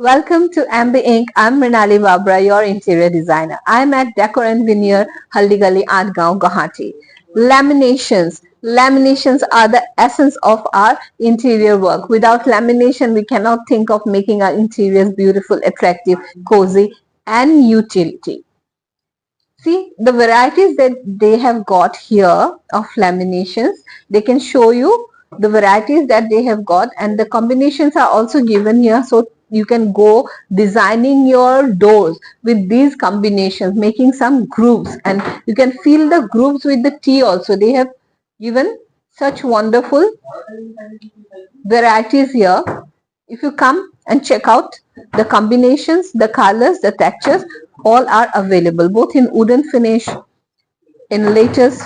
Welcome to MB Inc. I'm Mrinali Barbara, your interior designer. I'm at Decor and Veneer, Haldigali, Adgaon, Guwahati. Laminations. Laminations are the essence of our interior work. Without lamination, we cannot think of making our interiors beautiful, attractive, cozy, and utility. See the varieties that they have got here of laminations. They can show you the varieties that they have got, and the combinations are also given here, so you can go designing your doors with these combinations, making some grooves, and you can fill the grooves with the tea also. They have given such wonderful varieties here. If you come and check out the combinations, the colors, the textures, all are available both in wooden finish, in latest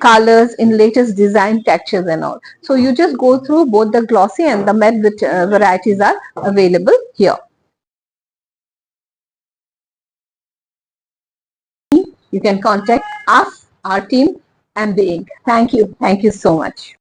colors, in latest design textures and all. So you just go through both the glossy and the matte varieties are available here. You can contact us, our team, and the ink. Thank you. Thank you so much.